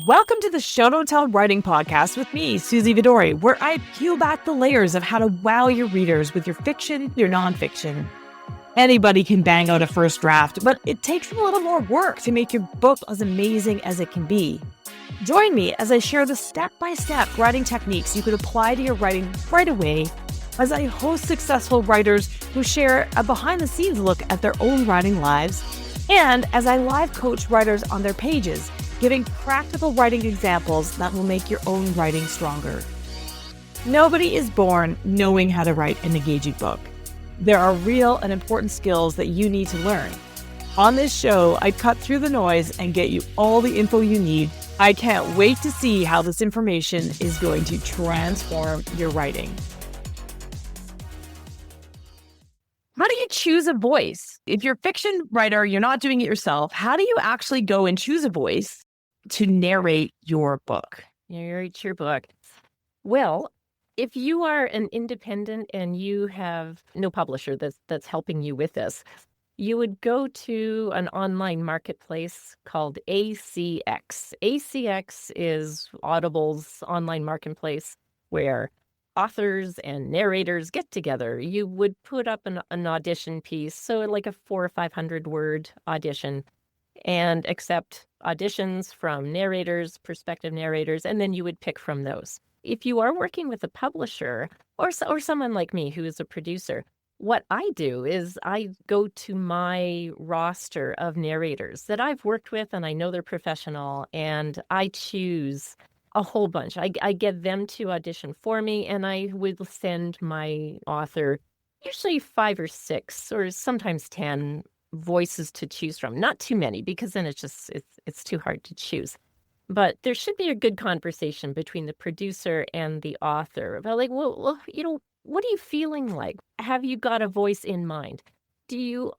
Welcome to the Show Don't Tell Writing Podcast with me, Susie Vidori, where I peel back the layers of how to wow your readers with your fiction, your nonfiction. Anybody can bang out a first draft, but it takes a little more work to make your book as amazing as it can be. Join me as I share the step-by-step writing techniques you could apply to your writing right away, as I host successful writers who share a behind-the-scenes look at their own writing lives, and as I live coach writers on their pages, giving practical writing examples that will make your own writing stronger. Nobody is born knowing how to write an engaging book. There are real and important skills that you need to learn. On this show, I cut through the noise and get you all the info you need. I can't wait to see how this information is going to transform your writing. How do you choose a voice? If you're a fiction writer, you're not doing it yourself. How do you actually go and choose a voice to narrate your book? Narrate your book. Well, if you are an independent and you have no publisher that's helping you with this, you would go to an online marketplace called ACX. ACX is Audible's online marketplace where authors and narrators get together. You would put up an audition piece, so like a 400 or 500 word audition, and accept auditions from narrators, prospective narrators, and then you would pick from those. If you are working with a publisher or someone like me who is a producer, what I do is I go to my roster of narrators that I've worked with and I know they're professional, and I choose a whole bunch. I get them to audition for me, and I would send my author usually 5 or 6 or sometimes 10 voices to choose from. Not too many, because then it's too hard to choose. But there should be a good conversation between the producer and the author about like, well, what are you feeling like? Have you got a voice in mind? Do you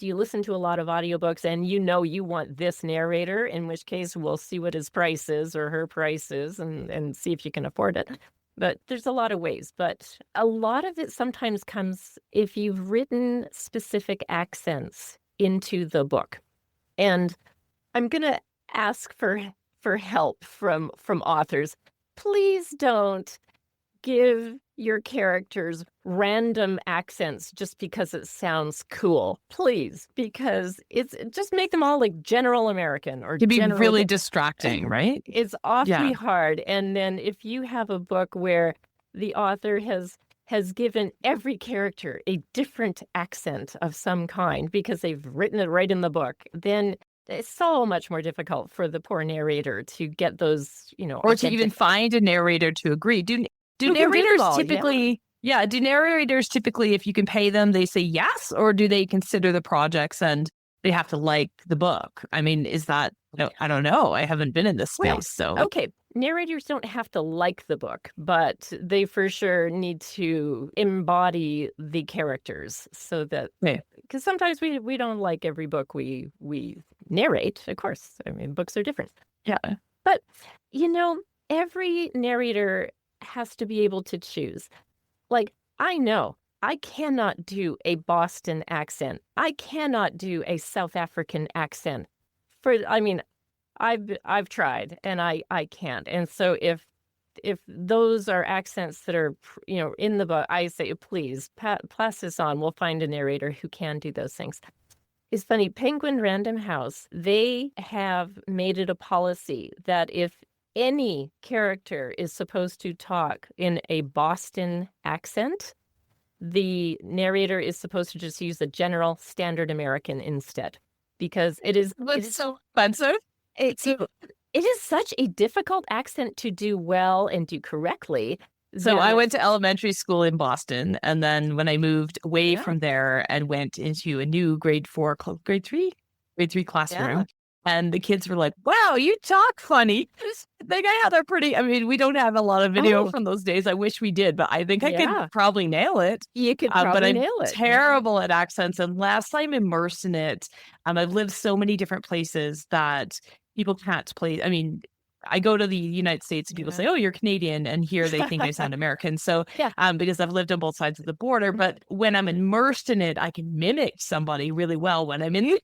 listen to a lot of audiobooks and you want this narrator, in which case we'll see what his price is or her price is and see if you can afford it. But there's a lot of ways. But a lot of it sometimes comes if you've written specific accents into the book. And I'm going to ask for help from authors. Please don't give your characters random accents just because it sounds cool. Please, because just make them all like general American or To be really distracting, right? It's awfully hard. And then if you have a book where the author has given every character a different accent of some kind because they've written it right in the book, then it's so much more difficult for the poor narrator to get those, or to even find a narrator to agree. Do narrators typically, do narrators typically, if you can pay them, they say yes, or do they consider the projects and they have to like the book? I mean, is that, I don't know. I haven't been in this space, Okay. Narrators don't have to like the book, but they for sure need to embody the characters so that, because sometimes we don't like every book we narrate, of course. I mean, books are different. Yeah. But, every narrator has to be able to choose. Like, I know I cannot do a Boston accent. I cannot do a South African accent. I've tried and I can't. And so if those are accents that are, in the book, I say, please pass this on. We'll find a narrator who can do those things. It's funny, Penguin Random House, they have made it a policy that if any character is supposed to talk in a Boston accent, the narrator is supposed to just use the general standard American instead, because it is so expensive. It is such a difficult accent to do well and do correctly. So I went to elementary school in Boston, and then when I moved away from there and went into a new grade 3 classroom, and the kids were like, wow, you talk funny. I think I had a we don't have a lot of video from those days. I wish we did, but I think I could probably nail it. You could probably nail it. But I'm terrible at accents unless I'm immersed in it. I've lived so many different places that people can't play. I mean, I go to the United States and people say, oh, you're Canadian. And here they think I sound American. So because I've lived on both sides of the border. But when I'm immersed in it, I can mimic somebody really well when I'm in it.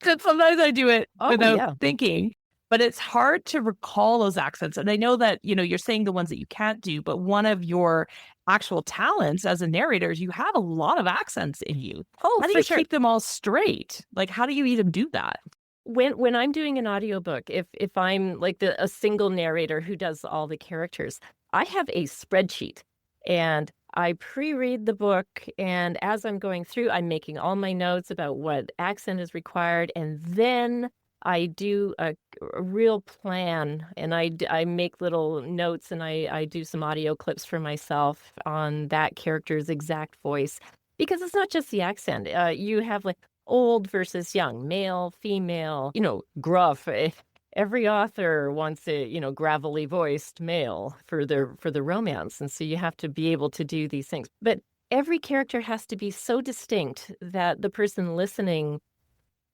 Sometimes I do it without thinking. but it's hard to recall those accents. And I know that, you're saying the ones that you can't do, but one of your actual talents as a narrator is you have a lot of accents in you. Oh, How do for you sure. keep them all straight? Like, how do you even do that? When I'm doing an audiobook, if I'm like a single narrator who does all the characters, I have a spreadsheet and I pre-read the book, and as I'm going through, I'm making all my notes about what accent is required, and then I do a real plan, and I make little notes, and I do some audio clips for myself on that character's exact voice, because it's not just the accent. You have like old versus young, male, female, gruff. Every author wants a, gravelly voiced male for the romance. And so you have to be able to do these things. But every character has to be so distinct that the person listening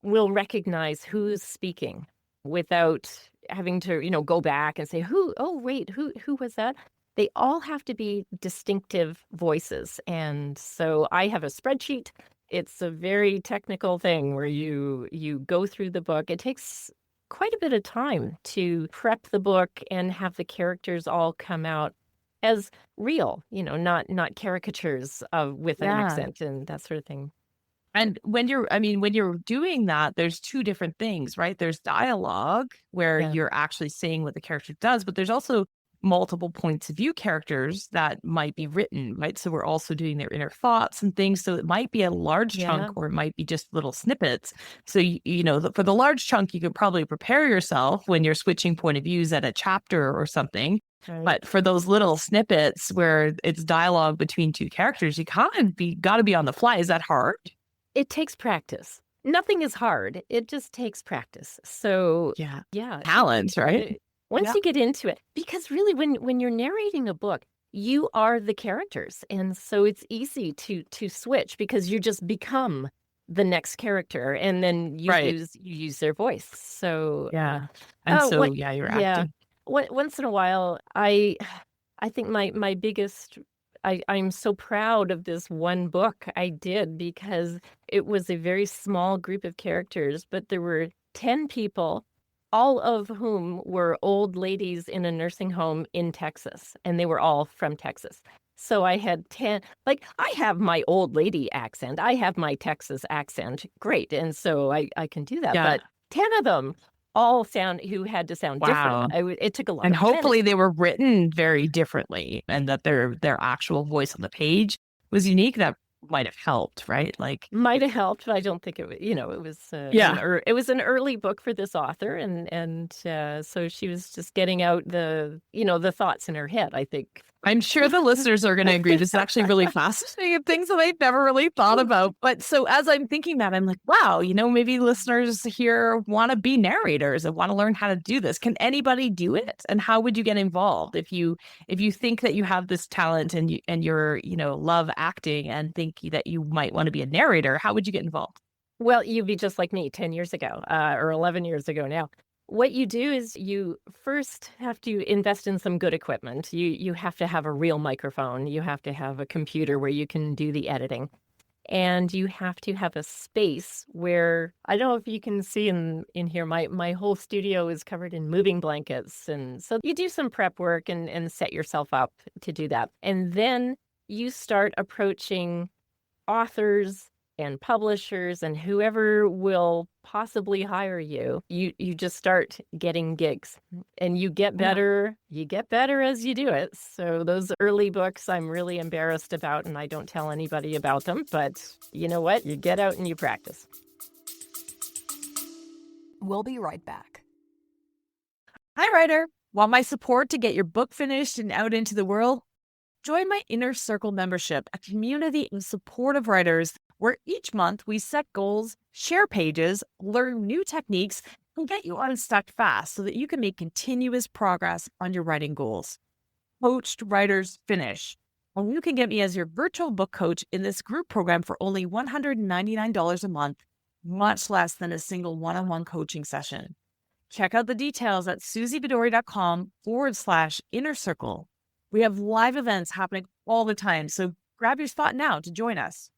will recognize who's speaking without having to, go back and say, who was that? They all have to be distinctive voices. And so I have a spreadsheet. It's a very technical thing where you go through the book. It takes quite a bit of time to prep the book and have the characters all come out as real, not caricatures with an Yeah. accent and that sort of thing. And when you're doing that, there's two different things, right? There's dialogue where Yeah. you're actually saying what the character does, but there's also multiple points of view characters that might be written, right? So we're also doing their inner thoughts and things. So it might be a large chunk Yeah. or it might be just little snippets. So, for the large chunk, you could probably prepare yourself when you're switching point of views at a chapter or something. Right. But for those little snippets where it's dialogue between two characters, you got to be on the fly. Is that hard? It takes practice. Nothing is hard. It just takes practice. So, Yeah. yeah. Talent, right? Once you get into it, because really when you're narrating a book, you are the characters. And so it's easy to switch because you just become the next character and then you Right. use their voice. So, Yeah. And so, what, you're yeah. acting. Once in a while, I think my biggest I'm so proud of this one book I did because it was a very small group of characters, but there were 10 people, all of whom were old ladies in a nursing home in Texas, and they were all from Texas. So I had 10, like I have my old lady accent, I have my Texas accent, great, and so I can do that. Yeah. But 10 of them all who had to sound Wow. different. It took a lot And of planning. hopefully they were written very differently and that their actual voice on the page was unique. That might have helped, right? Like, Might have helped, but I don't think it was, it was Yeah. it was an early book for this author, and so she was just getting out the thoughts in her head, I think. I'm sure the listeners are going to agree. This is actually really fascinating and things that I've never really thought about. But so as I'm thinking that, I'm like, wow, maybe listeners here want to be narrators and want to learn how to do this. Can anybody do it? And how would you get involved if you think that you have this talent and you're love acting and think that you might want to be a narrator? How would you get involved? Well, you'd be just like me 10 years ago, or 11 years ago now. What you do is you first have to invest in some good equipment. You have to have a real microphone. You have to have a computer where you can do the editing. And you have to have a space where, I don't know if you can see in here, my whole studio is covered in moving blankets. And so you do some prep work and set yourself up to do that. And then you start approaching authors and publishers and whoever will possibly hire you. You just start getting gigs and you get better. You get better as you do it. So those early books I'm really embarrassed about and I don't tell anybody about them, but you know what? You get out and you practice. We'll be right back. Hi, writer. Want my support to get your book finished and out into the world? Join my Inner Circle membership, a community of supportive writers where each month we set goals, share pages, learn new techniques, and get you unstuck fast so that you can make continuous progress on your writing goals. Coached Writers Finish. And you can get me as your virtual book coach in this group program for only $199 a month, much less than a single one-on-one coaching session. Check out the details at SusieBedori.com/inner circle. We have live events happening all the time, so grab your spot now to join us.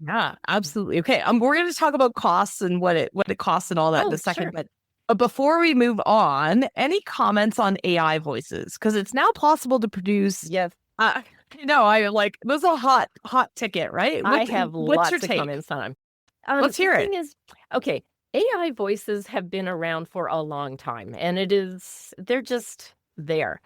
Yeah, absolutely. Okay, we're going to talk about costs and what it costs and all that in Oh, a second. sure. But before we move on, any comments on AI voices? Because it's now possible to produce. Yes, Uh, I like this is a hot ticket, right? I have What's your lots of take? comments on 'em. Let's The hear it. thing is, okay, AI voices have been around for a long time, and they're just there.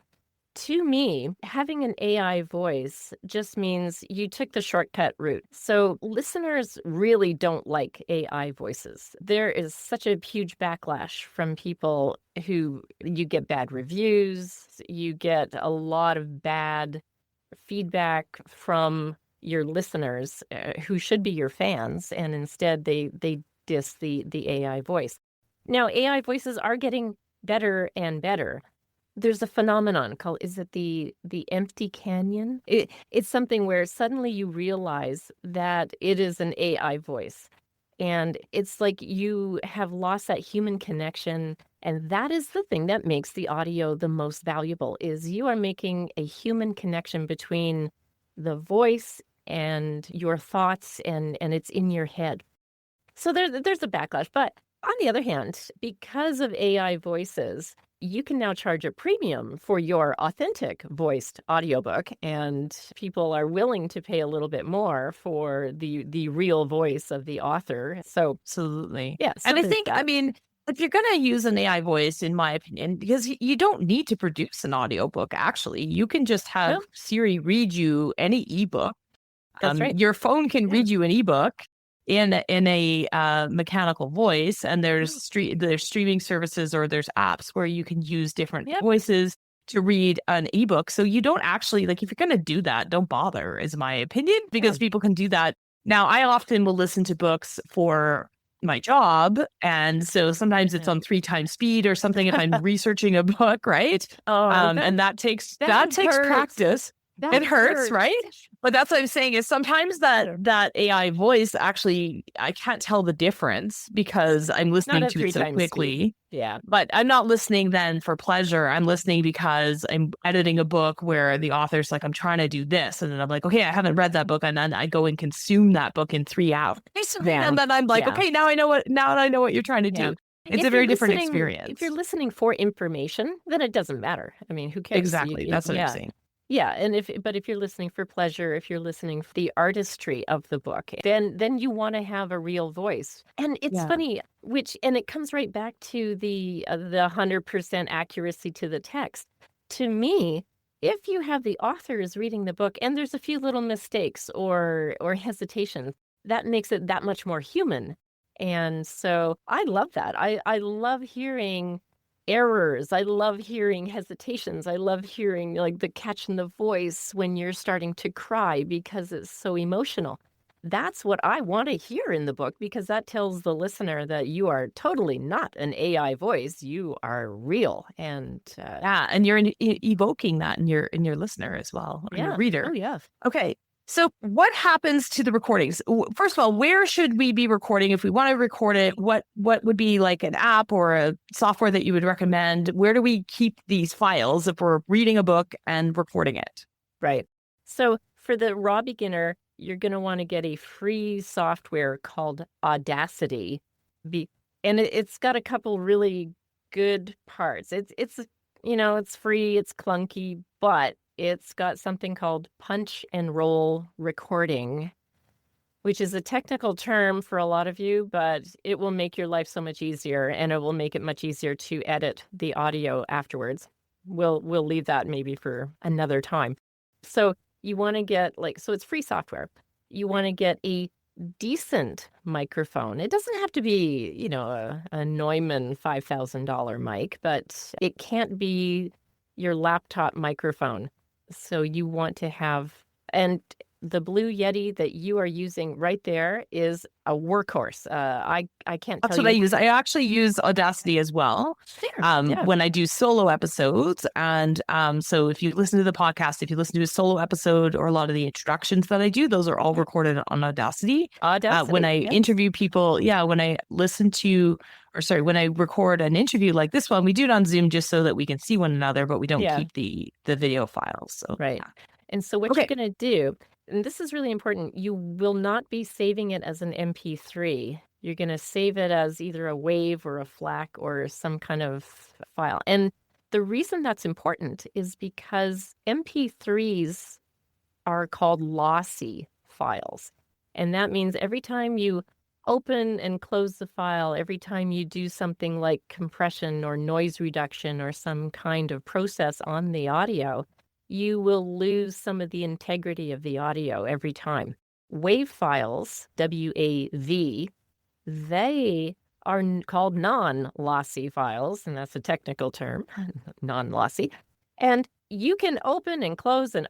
To me, having an AI voice just means you took the shortcut route. So listeners really don't like AI voices. There is such a huge backlash from people who you get bad reviews, you get a lot of bad feedback from your listeners who should be your fans, and instead they diss the AI voice. Now, AI voices are getting better and better. There's a phenomenon called, is it the empty canyon? It's something where suddenly you realize that it is an AI voice. And it's like you have lost that human connection. And that is the thing that makes the audio the most valuable, is you are making a human connection between the voice and your thoughts, and it's in your head. So there's a backlash. But on the other hand, because of AI voices, you can now charge a premium for your authentic voiced audiobook, and people are willing to pay a little bit more for the real voice of the author. So Absolutely. yeah, so And I there's think, I that. mean, if you're going to use an AI voice, in my opinion, because you don't need to produce an audiobook, actually, you can just have Well, Siri read you any ebook. that's right. Your phone can Yeah. read you an ebook in a mechanical voice, and Mm. there's streaming services or there's apps where you can use different Yep. voices to read an ebook. So you don't actually like if you're going to do that, don't bother, is my opinion, Yeah. because people can do that. Now, I often will listen to books for my job, and so sometimes it's Yeah. on 3 times speed or something if I'm researching a book, right? Oh, And that that takes hurts. practice. That It hurts, hurts. right? But that's what I'm saying is sometimes that AI voice actually I can't tell the difference because I'm Not listening at to it three so times speed. quickly. Yeah. But I'm not listening then for pleasure. I'm listening because I'm editing a book where the author's like, I'm trying to do this. And then I'm like, okay, I haven't read that book. And then I go and consume that book in 3 hours. Yeah. And then I'm like, Yeah. okay, now I know what you're trying to Yeah. do. It's a very different If you're experience. listening for information, then it doesn't matter. I mean, who cares? Exactly. That's what I'm Yeah. saying. Yeah, and if you're listening for pleasure, if you're listening for the artistry of the book, then you want to have a real voice. And it's Yeah. funny, and it comes right back to the 100% accuracy to the text. To me, if you have the author is reading the book and there's a few little mistakes or hesitations, that makes it that much more human. And so I love that. I love hearing errors. I love hearing hesitations. I love hearing like the catch in the voice when you're starting to cry because it's so emotional. That's what I want to hear in the book, because that tells the listener that you are totally not an AI voice. You are real. And Yeah, and you're evoking that in your listener as well, or your yeah. reader. Oh, yeah. Okay. So what happens to the recordings? First of all, where should we be recording if we want to record it? What would be like an app or a software that you would recommend? Where do we keep these files if we're reading a book and recording it? Right. So for the raw beginner, you're going to want to get a free software called Audacity. Be and it's got a couple really good parts. It's free, it's clunky, but it's got something called punch and roll recording, which is a technical term for a lot of you, but it will make your life so much easier, and it will make it much easier to edit the audio afterwards. We'll leave that maybe for another time. So you want to get so it's free software. You want to get a decent microphone. It doesn't have to be, a Neumann $5,000 mic, but it can't be your laptop microphone. So you want to have, and the Blue Yeti that you are using right there is a workhorse. I can't That's tell what I you. use. I actually use Audacity as well There, yeah, when I do solo episodes. And so if you listen to the podcast, if you listen to a solo episode or a lot of the introductions that I do, those are all recorded on Audacity. When Audacity. I Yep. interview people, when I when I record an interview like this one, we do it on Zoom just so that we can see one another, but we don't Yeah, keep the video files. So right. yeah. And so what you're Okay. going to do and this is really important, you will not be saving it as an MP3. You're going to save it as either a WAV or a FLAC or some kind of file. And the reason that's important is because MP3s are called lossy files. And that means every time you open and close the file, every time you do something like compression or noise reduction or some kind of process on the audio, you will lose some of the integrity of the audio every time. WAV files, WAV, they are called non-lossy files, and that's a technical term, non-lossy. And you can open and close and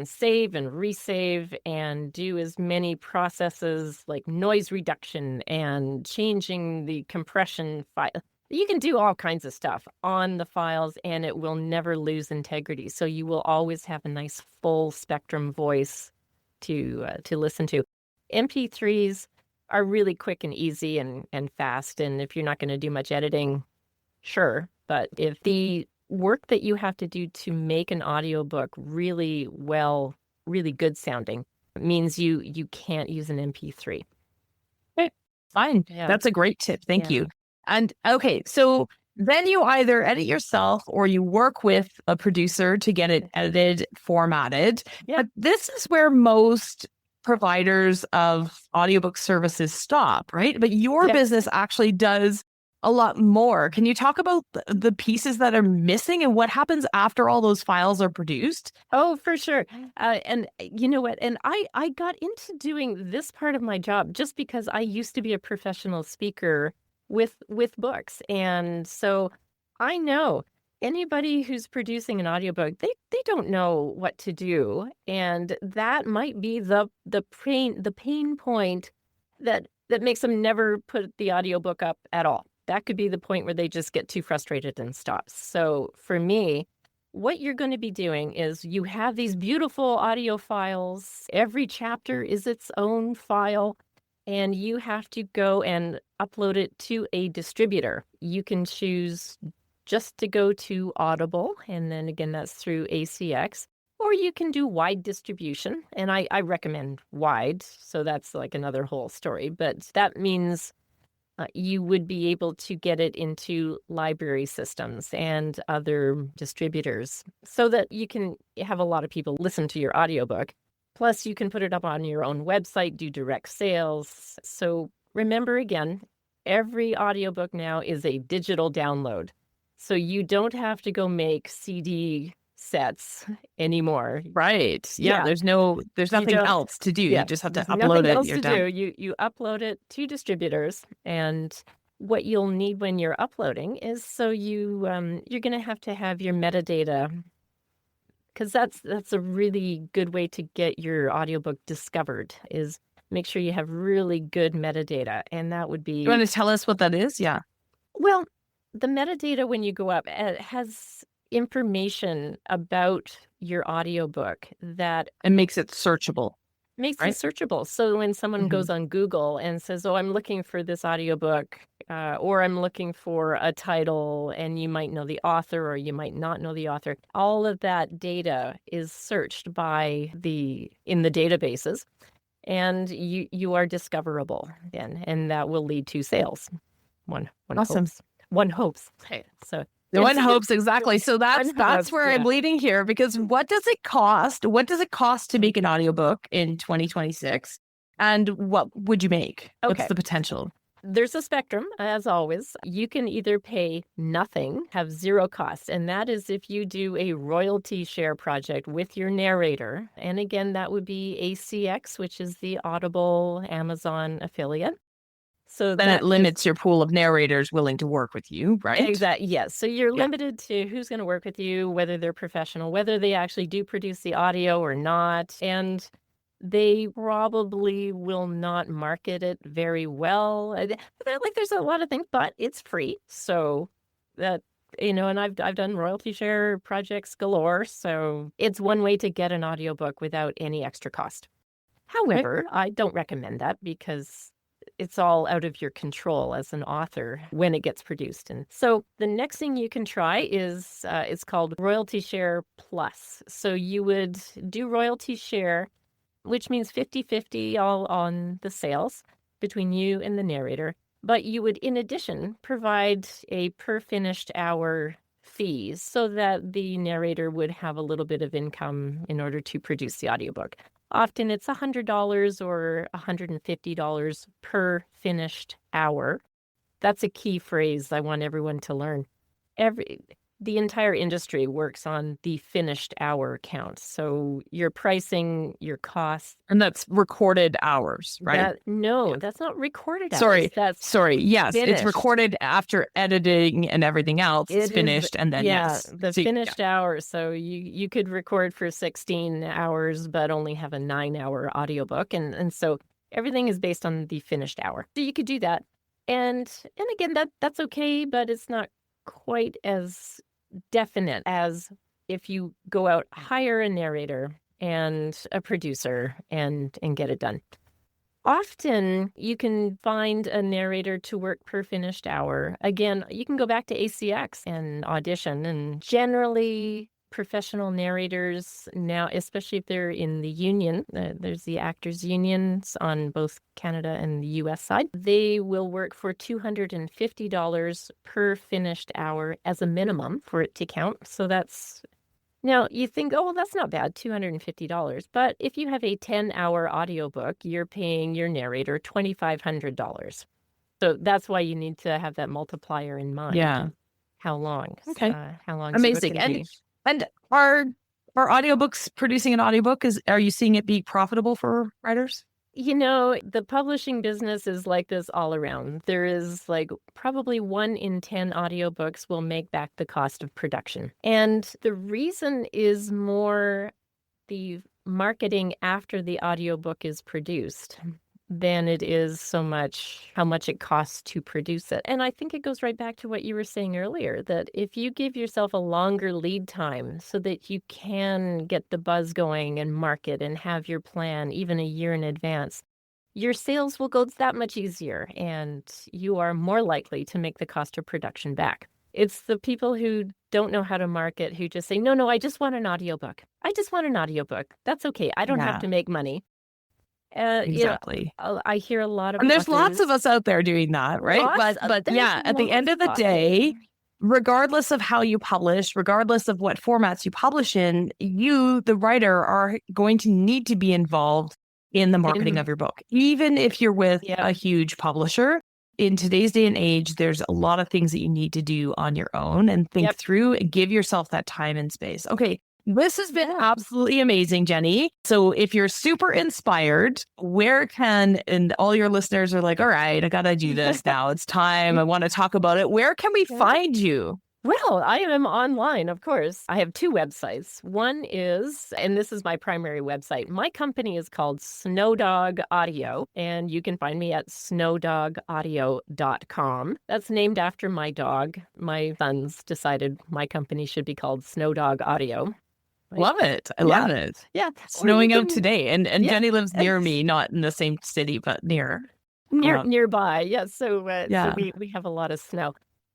save and resave and do as many processes like noise reduction and changing the compression file. You can do all kinds of stuff on the files and it will never lose integrity. So you will always have a nice full spectrum voice to listen to. MP3s are really quick and easy and fast. And if you're not going to do much editing, sure. But if the work that you have to do to make an audiobook really well, really good sounding means you can't use an MP3. Okay, fine. Yeah. That's a great tip. Thank Yeah. you. And okay, so then you either edit yourself or you work with a producer to get it edited, formatted. Yeah. But this is where most providers of audiobook services stop, right? But your Yeah. business actually does a lot more. Can you talk about the pieces that are missing and what happens after all those files are produced? Oh, for sure. And you know what? And I got into doing this part of my job just because I used to be a professional speaker with books. And so I know anybody who's producing an audiobook, they don't know what to do. And that might be the pain point that makes them never put the audiobook up at all. That could be the point where they just get too frustrated and stop. So for me, what you're going to be doing is you have these beautiful audio files. Every chapter is its own file, and you have to go and upload it to a distributor. You can choose just to go to Audible, and then again, that's through ACX, or you can do wide distribution, and I recommend wide, so that's like another whole story, but that means you would be able to get it into library systems and other distributors so that you can have a lot of people listen to your audiobook. Plus, you can put it up on your own website, do direct sales. So remember again, every audiobook now is a digital download. So you don't have to go make CD sets anymore. Right. Yeah. Yeah. There's nothing else to do. Yeah, you just have to there's upload nothing it. else You're to done. do. You upload it to distributors, and what you'll need when you're uploading is so you're going to have your metadata, because that's a really good way to get your audiobook discovered, is make sure you have really good metadata, and that would be You want to tell us what that is? Yeah. well, the metadata when you go up has information about your audiobook that It makes it searchable. makes Right? it searchable. So when someone goes on Google and says, "Oh, I'm looking for this audiobook," or "I'm looking for a title," and you might know the author or you might not know the author, all of that data is searched in the databases, and you are discoverable then, and that will lead to sales. One Awesome. hopes. One hopes. Okay, so No one it's- hopes, exactly. So that's hopes, where I'm yeah. leading here, because what does it cost? What does it cost to make an audiobook in 2026? And what would you make? Okay. What's the potential? There's a spectrum, as always. You can either pay nothing, have zero cost, and that is if you do a royalty share project with your narrator. And again, that would be ACX, which is the Audible Amazon affiliate. So Then that it limits your pool of narrators willing to work with you, right? Exactly. Yes. So you're Yeah. limited to who's going to work with you, whether they're professional, whether they actually do produce the audio or not. And they probably will not market it very well. There's a lot of things, but it's free. So that, and I've done royalty share projects galore. So it's one way to get an audiobook without any extra cost. However, I don't recommend that because it's all out of your control as an author when it gets produced. And so the next thing you can try is it's called Royalty Share Plus. So you would do Royalty Share which means 50-50 all on the sales between you and the narrator. But you would, in addition, provide a per finished hour fees so that the narrator would have a little bit of income in order to produce the audiobook. Often it's $100 or $150 per finished hour. That's a key phrase I want everyone to learn. The entire industry works on the finished hour count. So your pricing, your costs. And that's recorded hours, right? That's not recorded hours. Sorry. Yes, finished. It's recorded after editing and everything else. It's finished, and then the finished hours. So you could record for 16 hours, but only have a 9-hour audiobook. And so everything is based on the finished hour. So you could do that. And again, that's okay, but it's not quite as definite as if you go out, hire a narrator and a producer and get it done. Often you can find a narrator to work per finished hour. Again, you can go back to ACX and audition, and generally professional narrators now, especially if they're in the union, there's the actors unions on both Canada and the US side, they will work for $250 per finished hour as a minimum for it to count. So that's, now you think, oh, well, that's not bad, $250. But if you have a 10-hour audiobook, you're paying your narrator $2,500. So that's why you need to have that multiplier in mind. Yeah. How long? Okay. How long? Amazing. And are audiobooks, producing an audiobook, are you seeing it be profitable for writers? The publishing business is like this all around. There is like probably 1 in 10 audiobooks will make back the cost of production. And the reason is more the marketing after the audiobook is produced than it is so much how much it costs to produce it. And I think it goes right back to what you were saying earlier, that if you give yourself a longer lead time so that you can get the buzz going and market and have your plan even a year in advance, your sales will go that much easier and you are more likely to make the cost of production back. It's the people who don't know how to market who just say, no, I just want an audiobook. I just want an audiobook. That's okay. I don't have to make money. Exactly. I hear a lot of, and there's lots of us out there doing that, right? But yeah, at the end of the day, regardless of how you publish, regardless of what formats you publish in, you, the writer, are going to need to be involved in the marketing of your book. Even if you're with a huge publisher, in today's day and age, there's a lot of things that you need to do on your own and think through and give yourself that time and space. Okay. This has been absolutely amazing, Jenny. So if you're super inspired, and all your listeners are like, all right, I got to do this now. It's time. I want to talk about it. Where can we find you? Well, I am online, of course. I have 2 websites. One is, and this is my primary website, my company is called Snowdog Audio, and you can find me at snowdogaudio.com. That's named after my dog. My sons decided my company should be called Snowdog Audio. Right? Love it. I love it. Yeah. Snowing out today. And Jenny lives near me, not in the same city, but nearby. Yeah. So we have a lot of snow.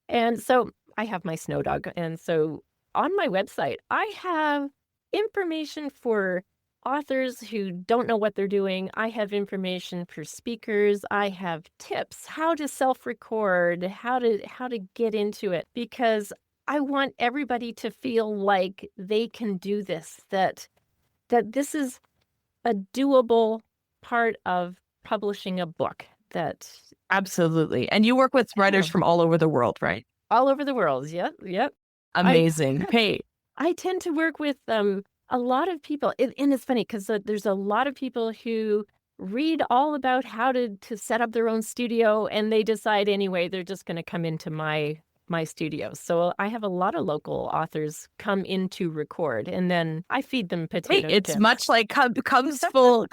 And so I have my snow dog. And so on my website, I have information for authors who don't know what they're doing. I have information for speakers. I have tips, how to self-record, how to get into it, because I want everybody to feel like they can do this, that this is a doable part of publishing a book. Absolutely. And you work with writers from all over the world, right? All over the world. Yep. Amazing. I tend to work with a lot of people. And it's funny because there's a lot of people who read all about how to set up their own studio, and they decide anyway, they're just going to come into my studio. So I have a lot of local authors come in to record, and then I feed them potato chips. It's much like comes full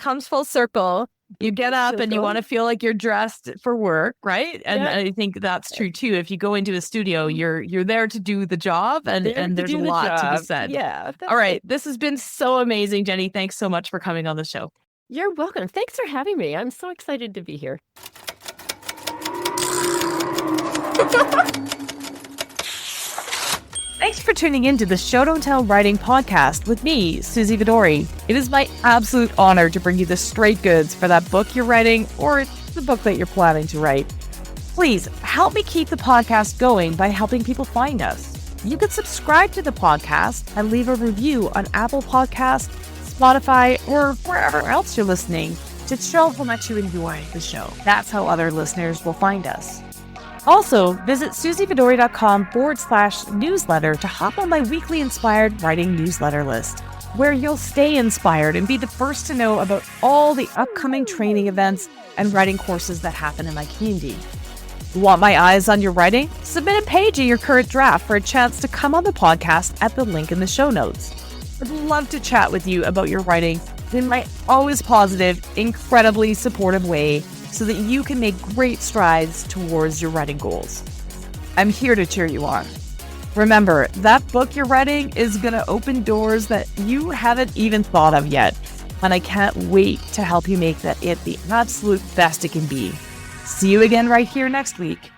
circle. You get up and you want to feel like you're dressed for work, right? And I think that's true too. If you go into a studio, you're there to do the job, and there's a lot to be said. Yeah. All right. This has been so amazing, Jenny. Thanks so much for coming on the show. You're welcome. Thanks for having me. I'm so excited to be here. Thanks for tuning in to the Show Don't Tell Writing Podcast with me, Susie Vidori. It is my absolute honor to bring you the straight goods for that book you're writing or the book that you're planning to write. Please help me keep the podcast going by helping people find us. You can subscribe to the podcast and leave a review on Apple Podcasts, Spotify, or wherever else you're listening to show how much you enjoy the show. That's how other listeners will find us. Also, visit susievidori.com/newsletter to hop on my weekly inspired writing newsletter list, where you'll stay inspired and be the first to know about all the upcoming training events and writing courses that happen in my community. Want my eyes on your writing? Submit a page of your current draft for a chance to come on the podcast at the link in the show notes. I'd love to chat with you about your writing in my always positive, incredibly supportive way so that you can make great strides towards your writing goals. I'm here to cheer you on. Remember, that book you're writing is going to open doors that you haven't even thought of yet, and I can't wait to help you make that it the absolute best it can be. See you again right here next week.